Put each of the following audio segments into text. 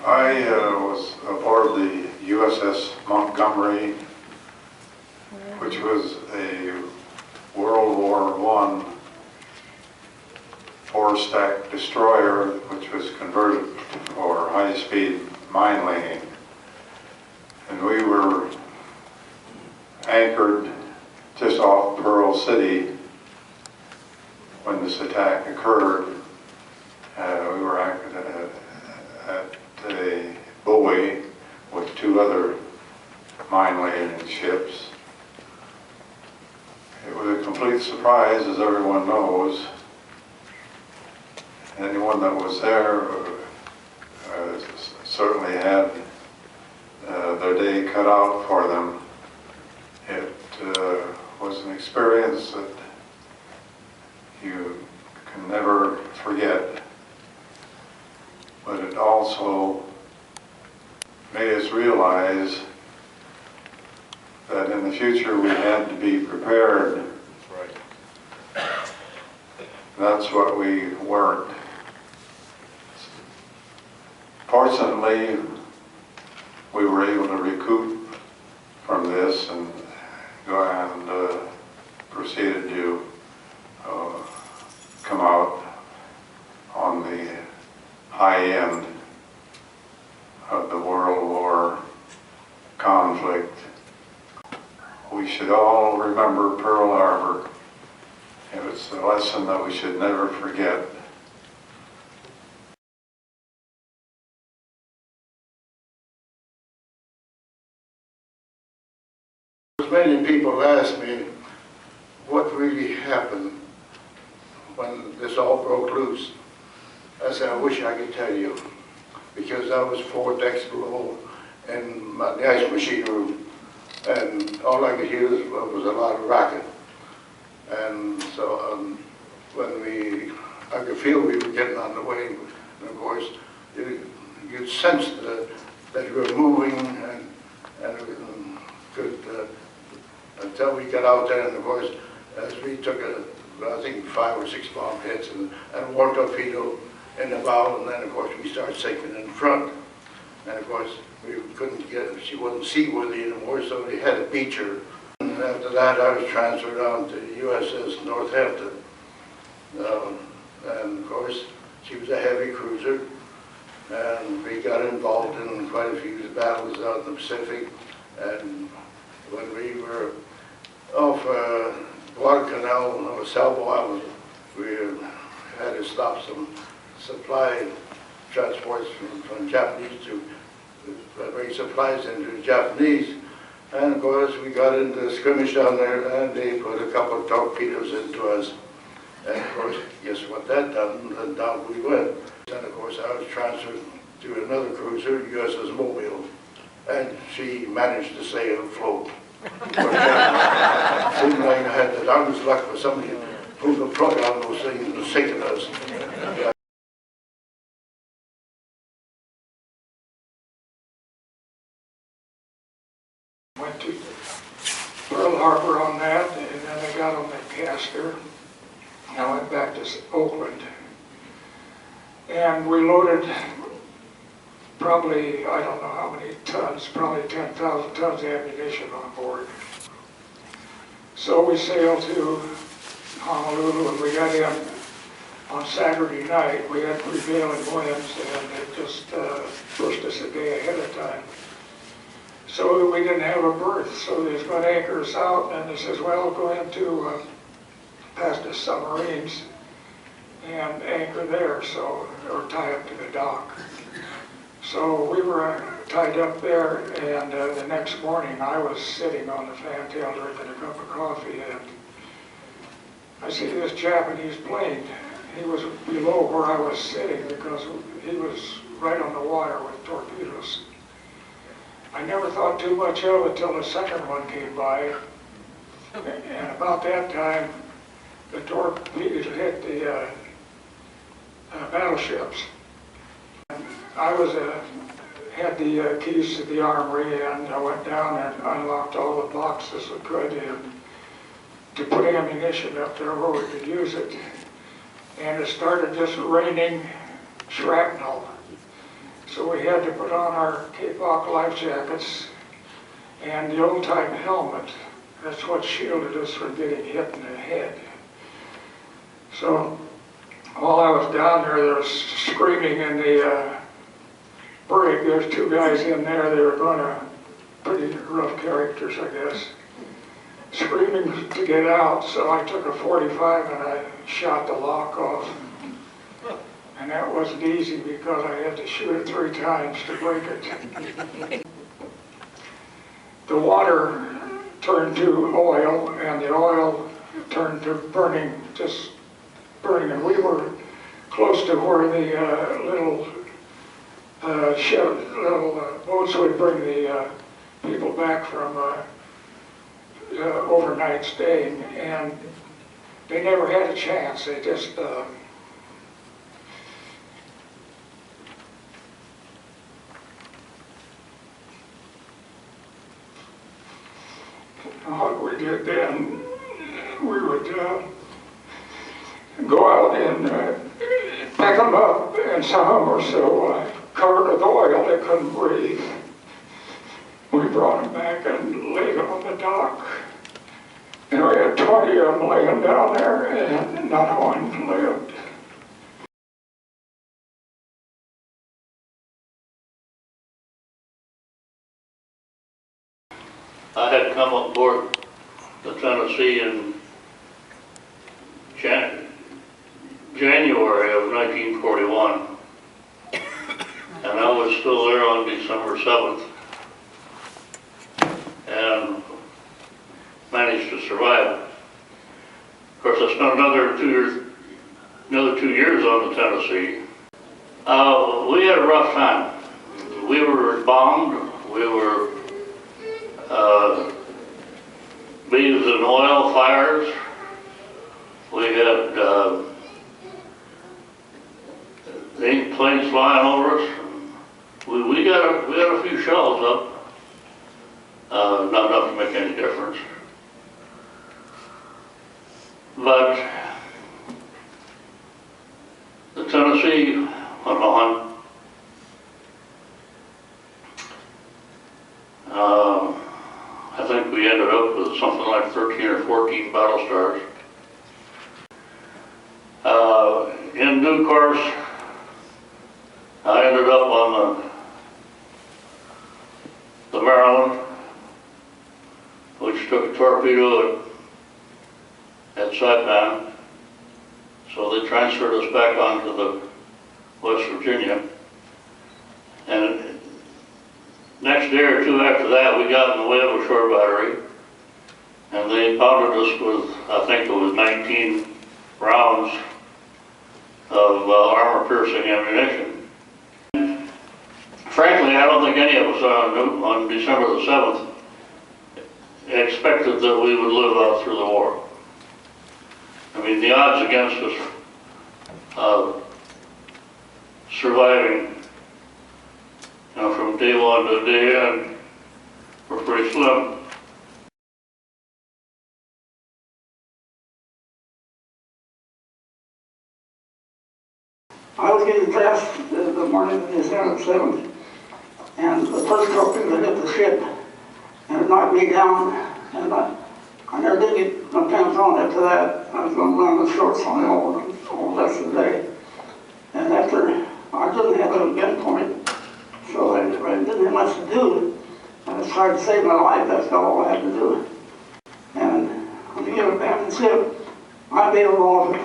I was aboard the USS Montgomery, which was a World War I four-stack destroyer which was converted for high-speed mine laying. And we were anchored just off Pearl City when this attack occurred. We were anchored at a buoy with two other mine-laying ships. It was a complete surprise, as everyone knows. Anyone that was there certainly had their day cut out for them. It was an experience that you can never forget, but it also made us realize that in the future we had to be prepared. That's right. That's what we weren't. Fortunately, we were able to recoup from this and go and proceeded to come out on the high end of the World War conflict. We should all remember Pearl Harbor. It's a lesson that we should never forget. Many people ask me what really happened when this all broke loose. I said, I wish I could tell you, because I was 4 decks below in the ice machine room, and all I could hear was a lot of racket. And so when I could feel we were getting on the way, and of course, you'd sense that you were moving and could, until we got out there, and of course, as we took I think 5 or 6 bomb hits and one torpedo in the bow, and then of course we started sinking in front. And of course, we couldn't she wasn't seaworthy anymore, so we had to beach her. And after that, I was transferred on to USS Northampton. And of course, she was a heavy cruiser, and we got involved in quite a few battles out in the Pacific. And when we were off Guadalcanal on Salvo Island, we had to stop some supply transports from Japanese to bring supplies into the Japanese. And of course, we got into a skirmish down there, and they put a couple of torpedoes into us. And of course, guess what that done? And down we went. And of course, I was transferred to another cruiser, USS Mobile, and she managed to stay afloat. Seemed like I had the darndest luck for somebody who pulled the plug on those things and sinking us. Went to Pearl Harbor on that, and then I got on the Castor. I went back to Oakland, and we loaded probably, I don't know how many tons, probably 10,000 tons of ammunition on board. So we sailed to Honolulu, and we got in on Saturday night. We had prevailing winds, and it just pushed us a day ahead of time. So we didn't have a berth, so they was going to anchor us out, and they says, well, go into past the submarines and anchor there, so, or tie up to the dock. So we were tied up there, and the next morning I was sitting on the fantail drinking a cup of coffee, and I see this Japanese plane. He was below where I was sitting because he was right on the water with torpedoes. I never thought too much of it until the second one came by, and about that time the torpedoes hit the battleships. I had the keys to the armory, and I went down and unlocked all the boxes I could to put ammunition up there where we could use it. And it started just raining shrapnel. So we had to put on our K-Pop life jackets and the old-time helmet. That's what shielded us from getting hit in the head. So while I was down there was screaming in the brig. There's two guys in there. They were going to, pretty rough characters, I guess, screaming to get out. So I took a 45 and I shot the lock off. And that wasn't easy because I had to shoot it 3 times to break it. The water turned to oil, and the oil turned to burning, just burning. And we were close to where the little boats would bring the people back from overnight staying, and they never had a chance. They just what we did then, we would go out and pick them up, and some of them were so covered with oil they couldn't breathe. We brought them back and laid them on the dock. And we had 20 of them laying down there, and not one lived. I had come on board the Tennessee in January of 1941, and I was still there on December 7th, and managed to survive. Of course, I spent another 2 years on the Tennessee. We had a rough time. We were bombed. We were bathed in oil fires. We had planes flying over us. We got a few shells up. Not enough to make any difference. But the Tennessee went on. I think we ended up with something like 13 or 14 battle stars. In due course, I ended up on the Maryland, which took a torpedo at Saipan. So they transferred us back onto the West Virginia. And next day or two after that, we got in the way of a shore battery, and they pounded us with, I think it was 19 rounds of armor-piercing ammunition. Frankly, I don't think any of us on December the 7th expected that we would live out through the war. I mean, the odds against us surviving from day one to day end were pretty slim. I was getting dressed the morning of December 7th, and the first torpedo hit the ship, and it knocked me down, and I never did get my pants on after that. I was going around with shorts on all the rest of the day. And after, I didn't have a gun point, so I didn't have much to do. I just tried to save my life, that's all I had to do. And when you get abandoned ship, I bailed off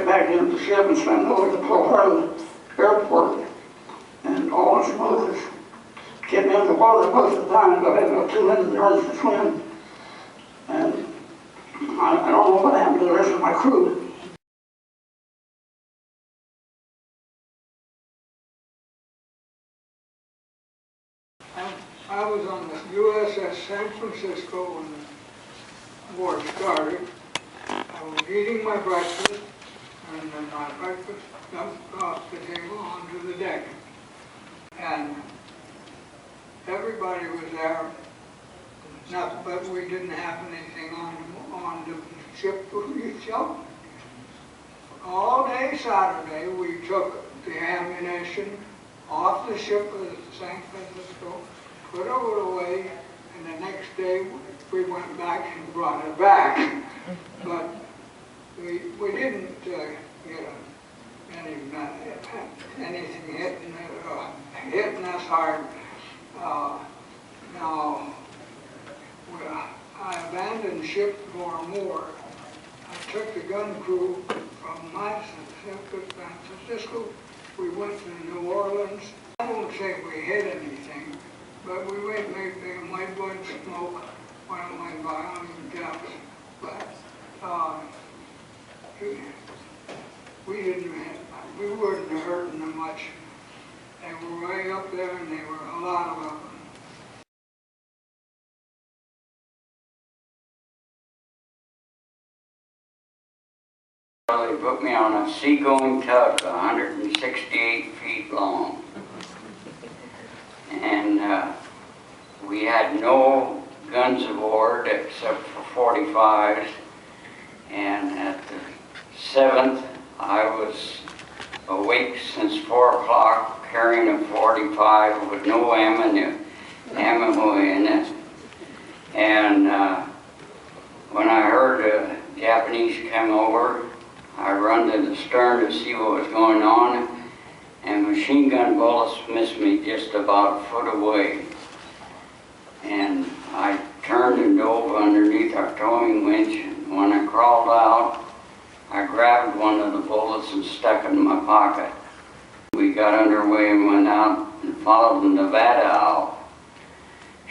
back into the ship and swam over to Pearl Harbor Airport. And all the smokers kept me under water most of the time, but I had about 200 yards to swim. And I don't know what happened to the rest of my crew. I was on the USS San Francisco when the war started. I was eating my breakfast, and then my breakfast dumped off the table onto the deck. And everybody was there, but we didn't have anything on the ship to reach out. All day Saturday we took the ammunition off the ship of San Francisco, put it away, and the next day we went back and brought it back. But we didn't get anything hitting us hard. Now, I abandoned ship for more. I took the gun crew from my San Francisco. We went to New Orleans. I won't say we hit anything, but we went maybe my blood smoke when it went by on the gaps. But we weren't hurting them much. They were way up there, and they were a lot of them. They put me on a seagoing tug, 168 feet long. And we had no guns aboard except for 45s. And at the 7th, I was awake since 4 o'clock carrying a 45 with no ammo in it. And when I heard the Japanese come over, I run to the stern to see what was going on, and machine gun bullets missed me just about a foot away. And I turned and dove underneath our towing winch, and when I crawled out, I grabbed one of the bullets and stuck it in my pocket. We got underway and went out and followed the Nevada out.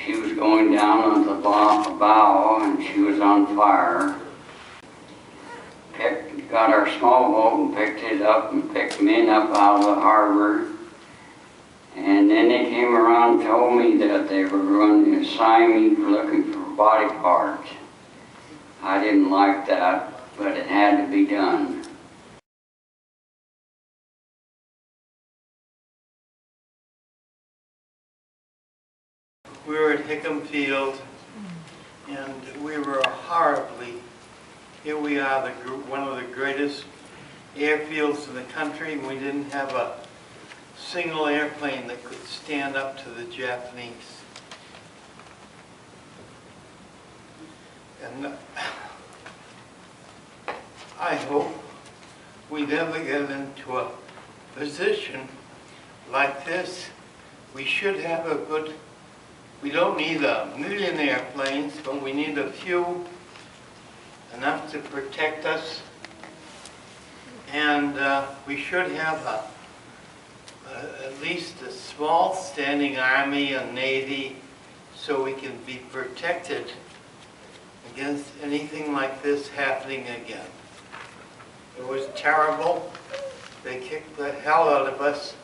She was going down on the bow, and she was on fire. Got our small boat and picked it up and picked men up out of the harbor. And then they came around and told me that they were going to assign me for looking for body parts. I didn't like that, but it had to be done. We were at Hickam Field, and we were horribly. Here we are, one of the greatest airfields in the country, and we didn't have a single airplane that could stand up to the Japanese. And I hope we never get into a position like this. We should have a good, we don't need a million airplanes, but we need a few, enough to protect us, and we should have at least a small standing army and navy so we can be protected against anything like this happening again. It was terrible. They kicked the hell out of us,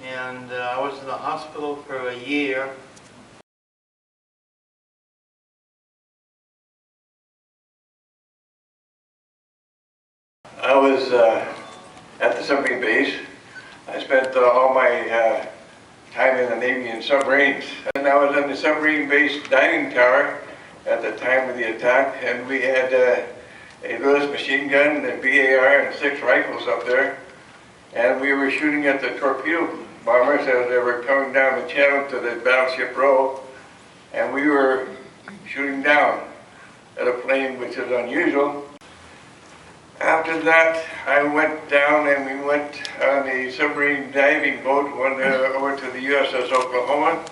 and I was in the hospital for a year. I was at the submarine base. I spent all my time in the Navy in submarines. And I was on the submarine base diving tower at the time of the attack, and we had a Lewis machine gun, a BAR, and 6 rifles up there. And we were shooting at the torpedo bombers as they were coming down the channel to the battleship row. And we were shooting down at a plane, which is unusual. After that, I went down and we went on a submarine diving boat, went over to the USS Oklahoma,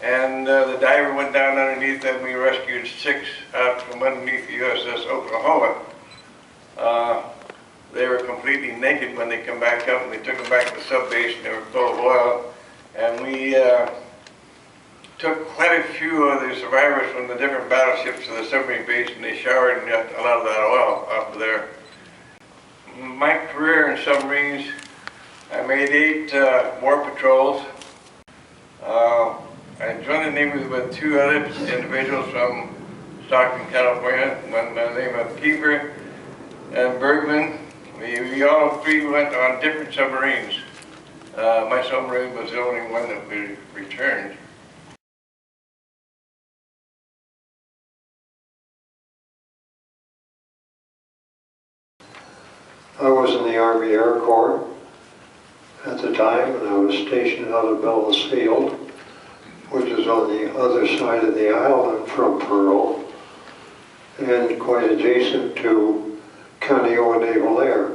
and the diver went down underneath and we rescued 6 out from underneath the USS Oklahoma. They were completely naked when they come back up, and they took them back to the sub base and they were full of oil. And we took quite a few of the survivors from the different battleships to the submarine base, and they showered and got a lot of that oil off of there. My career in submarines, I made 8 war patrols. I joined the Navy with 2 other individuals from Stockton, California, one by the name of Kiefer and Bergman. We all 3 went on different submarines. My submarine was the only one that we returned. I was in the Army Air Corps. at the time, and I was stationed out of Bellows Field, which is on the other side of the island from Pearl, and quite adjacent to Kaneohe Naval Air.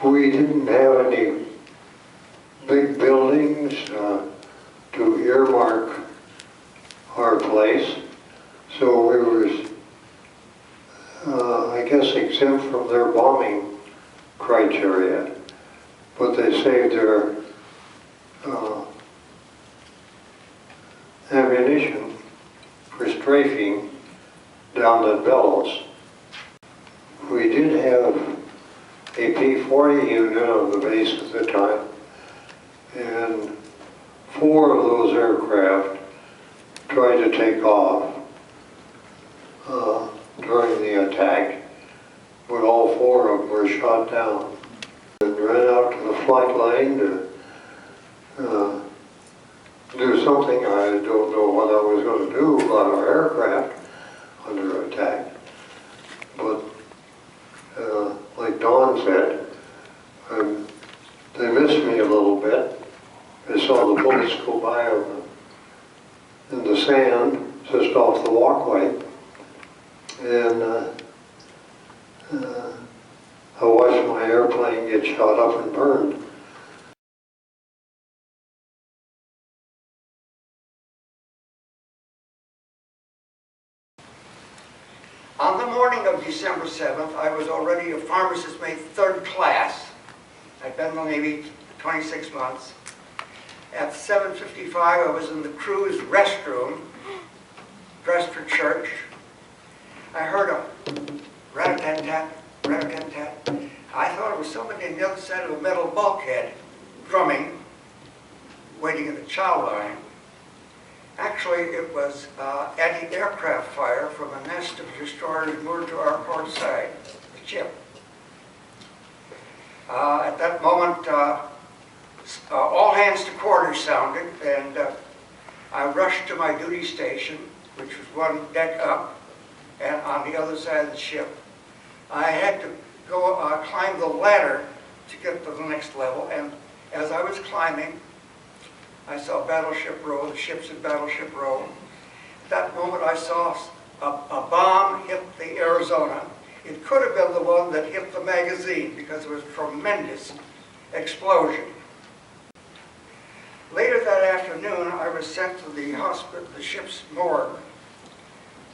We didn't have any big buildings to earmark our place, so we were, I guess, exempt from their bombing criteria, but they saved their ammunition for strafing down at Bellows. We did have a P-40 unit on the base at the time, and 4 of those aircraft tried to take off during the attack, but all 4 of them were shot down. And ran out to the flight line to do something. I don't know what I was going to do about our aircraft under attack, but like Don said, they missed me a little bit. I saw the bullets go by in the sand just off the walkway, and I watched my airplane get shot up and burned. On the morning of December 7th, I was already a pharmacist mate 3rd class. I'd been in the Navy 26 months. At 7:55, I was in the crew's restroom, dressed for church. I heard a rat-a-tat-tat, rat-a-tat-tat. I thought it was somebody on the other side of a metal bulkhead drumming, waiting in the chow line. Actually, it was anti-aircraft fire from a nest of destroyers moored to our port side, the ship. At that moment, all hands to quarters sounded, and I rushed to my duty station, which was 1 deck up and on the other side of the ship. I had to go climb the ladder to get to the next level, and as I was climbing, I saw Battleship Row, the ships in Battleship Row. At that moment, I saw a bomb hit the Arizona. It could have been the one that hit the magazine because it was a tremendous explosion. Later that afternoon, I was sent to the hospital, the ship's morgue,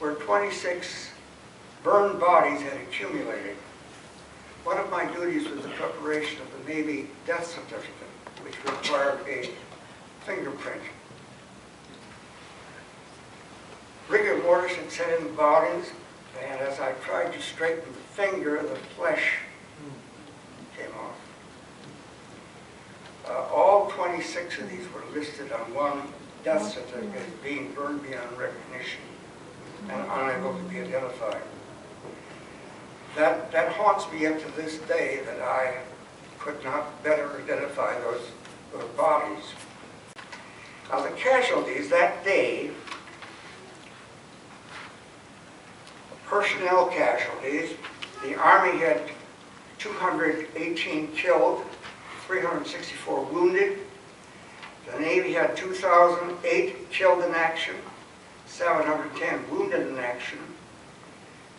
where 26 burned bodies had accumulated. One of my duties was the preparation of the Navy death certificate, which required a fingerprint. Rigor mortis had set in the bodies, and as I tried to straighten the finger, the flesh came off. All 26 of these were listed on one death certificate as being burned beyond recognition and unable to be identified. That haunts me up to this day, that I could not better identify those bodies. Now, the casualties that day, personnel casualties, the Army had 218 killed, 364 wounded. The Navy had 2,008 killed in action, 710 wounded in action.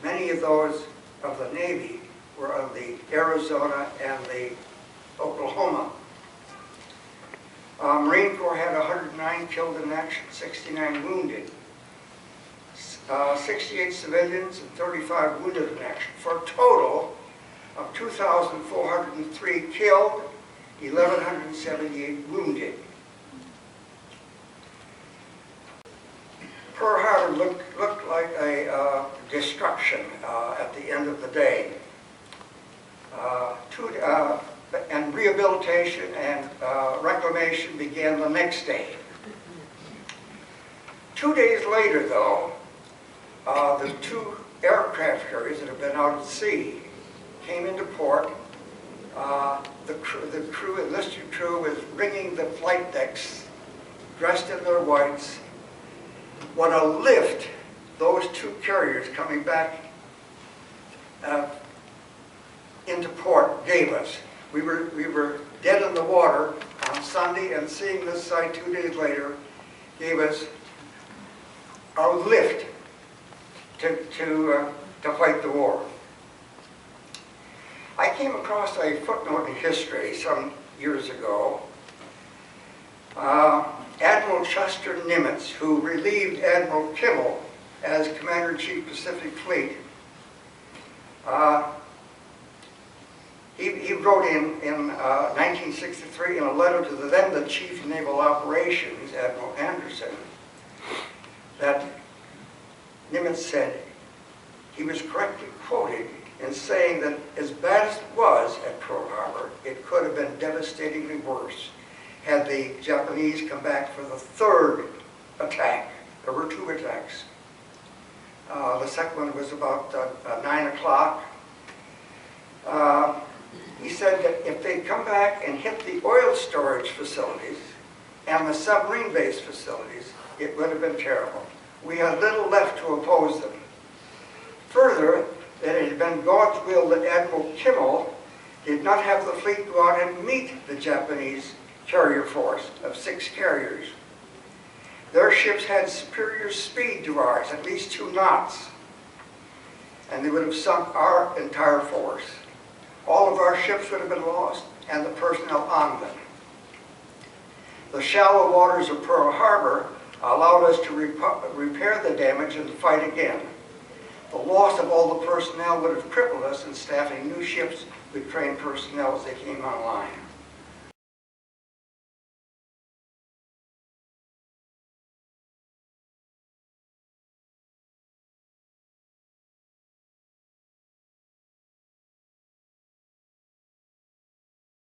Many of those of the Navy were on the Arizona and the Oklahoma. Marine Corps had 109 killed in action, 69 wounded. 68 civilians and 35 wounded in action, for a total of 2,403 killed, 1,178 wounded. Pearl Harbor looked like a destruction at the end of the day. And rehabilitation and reclamation began the next day. 2 days later, though, the 2 aircraft carriers that have been out at sea came into port. The enlisted crew was ringing the flight decks, dressed in their whites. What a lift those 2 carriers coming back into port gave us. We were dead in the water on Sunday, and seeing this sight 2 days later gave us our lift to fight the war. I came across a footnote in history some years ago. Admiral Chester Nimitz, who relieved Admiral Kimmel as Commander-in-Chief Pacific Fleet, he wrote in 1963 in a letter to the Chief of Naval Operations, Admiral Anderson, that Nimitz said, he was correctly quoted in saying that as bad as it was at Pearl Harbor, it could have been devastatingly worse had the Japanese come back for the third attack. There were 2 attacks. The second one was about 9 o'clock. He said that if they'd come back and hit the oil storage facilities and the submarine base facilities, it would have been terrible. We had little left to oppose them. Further, that it had been God's will that Admiral Kimmel did not have the fleet go out and meet the Japanese carrier force of 6 carriers. Their ships had superior speed to ours, at least 2 knots, and they would have sunk our entire force. All of our ships would have been lost, and the personnel on them. The shallow waters of Pearl Harbor allowed us to repair the damage and to fight again. The loss of all the personnel would have crippled us in staffing new ships with trained personnel as they came online.